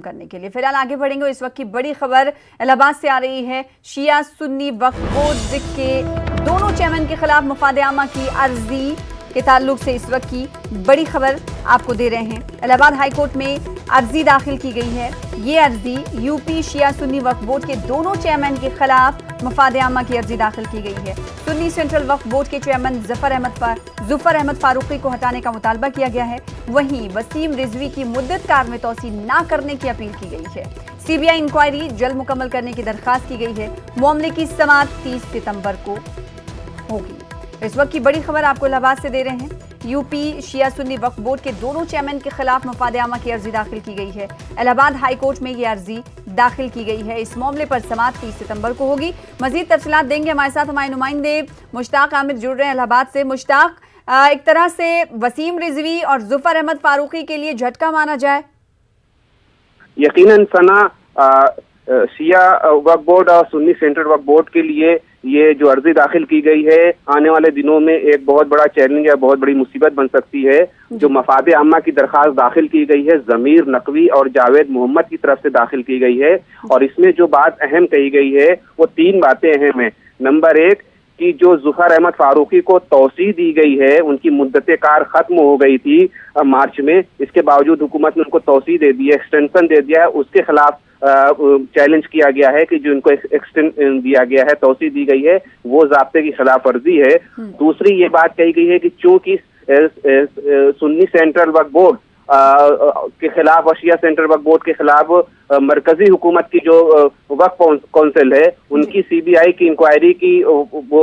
करने के लिए। फिलहाल आगे बढ़ेंगे। इस वक्त की बड़ी खबर इलाहाबाद से आ रही है। शिया सुन्नी वक्फ बोर्ड के दोनों चेयरमैन के खिलाफ मफाद आमा की अर्जी के ताल्लुक से इस वक्त की बड़ी खबर आपको दे रहे हैं। इलाहाबाद हाई कोर्ट में अर्जी दाखिल की गई है। ये अर्जी यूपी शिया सुन्नी वक्फ बोर्ड के दोनों चेयरमैन के खिलाफ मफाद आमा की अर्जी दाखिल की गई है। सुन्नी सेंट्रल वक्फ बोर्ड के चेयरमैन जुफर अहमद फारूकी को हटाने का मुतालबा किया गया है। वहीं वसीम रिजवी की मुद्दत कार में तोसी ना करने की अपील की गई है। सीबीआई इंक्वायरी जल्द मुकम्मल करने की दरखास्त की गई है। मामले की समाअत 30 सितंबर को होगी। इस वक्त की बड़ी खबर आपको इलाहाबाद से दे रहे हैं। यूपी शिया सुन्नी वक्फ बोर्ड के दोनों चेयरमैन के खिलाफ मफाद आमा की अर्जी दाखिल की गई है। इलाहाबाद हाई कोर्ट में ये अर्जी दाखिल की गई है। इस मामले पर समाअत 30 सितंबर को होगी। मजीद तफसीलात देंगे हमारे साथ हमारे नुमाइंदे मुश्ताक आमिर जुड़ रहे हैं इलाहाबाद से। मुश्ताक, एक तरह से वसीम रिजवी और जुफर अहमद फारूकी के लिए झटका माना जाए? यकीनन सना, शिया वक्फ बोर्ड और सुन्नी सेंट्रल वक्फ बोर्ड के लिए ये जो अर्जी दाखिल की गई है आने वाले दिनों में एक बहुत बड़ा चैलेंज या बहुत बड़ी मुसीबत बन सकती है। जो मफाद आमा की दरखास्त दाखिल की गई है ज़मीर नकवी और जावेद मोहम्मद की तरफ से दाखिल की गई है और इसमें जो बात अहम कही गई है वो 3 बातें अहम है। नंबर 1 कि जो जुफर अहमद फारूकी को तौसी दी गई है, उनकी मुद्दत कार खत्म हो गई थी मार्च में, इसके बावजूद हुकूमत ने उनको तौसी दे दी है, एक्सटेंशन दे दिया है, उसके खिलाफ चैलेंज किया गया है कि जो इनको एक्सटेंशन दिया गया है, तौसी दी गई है, वो ज़ाब्ते की खिलाफ वर्जी है। दूसरी ये बात कही गई है कि चूंकि सुन्नी सेंट्रल वक्फ बोर्ड के खिलाफ और शिया सेंट्रल वक्फ बोर्ड के खिलाफ मरकजी हुकूमत की जो वक्फ कौंसिल है उनकी सीबीआई की इंक्वायरी की वो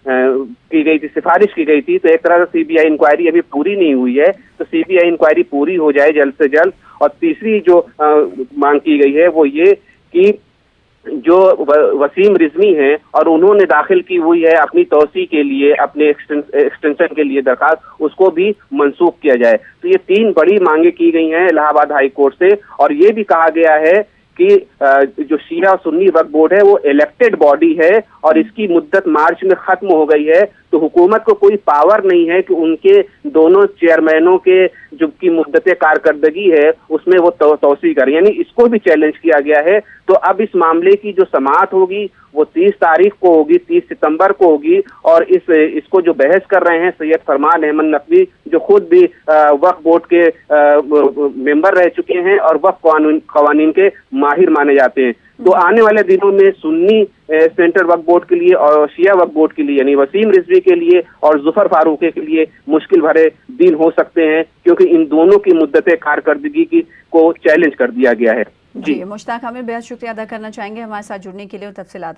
की गई थी, सिफारिश की गई थी, तो एक तरह से सीबीआई इंक्वायरी अभी पूरी नहीं हुई है, तो सीबीआई इंक्वायरी पूरी हो जाए जल्द से जल्द। और तीसरी जो मांग की गई है वो ये कि जो वसीम रिजवी हैं और उन्होंने दाखिल की हुई है अपनी तौसी के लिए, अपने एक्सटेंशन के लिए दरखास्त, उसको भी मंसूख किया जाए। तो ये 3 बड़ी मांगे की गई हैं इलाहाबाद हाई कोर्ट से। और ये भी कहा गया है कि जो शिया सुन्नी वक्फ बोर्ड है वो इलेक्टेड बॉडी है और इसकी मुद्दत मार्च में खत्म हो गई है, तो हुकूमत को कोई पावर नहीं है कि उनके दोनों चेयरमैनों के जो की मुद्दत कारकर्दगी है उसमें वो तौसी करें, यानी इसको भी चैलेंज किया गया है। तो अब इस मामले की जो समाअत होगी वो 30 तारीख को होगी, 30 सितंबर को होगी। और इसको जो बहस कर रहे हैं सैयद फरमान अहमद नकवी, जो खुद भी वक्फ बोर्ड के मेंबर रह चुके हैं और वक्फ कवानीन के माहिर माने जाते हैं। तो आने वाले दिनों में सुन्नी सेंट्रल वक्फ बोर्ड के लिए और शिया वक्फ बोर्ड के लिए यानी वसीम रिजवी के लिए और जुफर फारूकी के लिए मुश्किल भरे दिन हो सकते हैं, क्योंकि इन दोनों की मुद्दत कारकर्दगी को चैलेंज कर दिया गया है। जी मुश्ताक, हमें बेहद शुक्रिया अदा करना चाहेंगे हमारे साथ जुड़ने के लिए और तफसीलात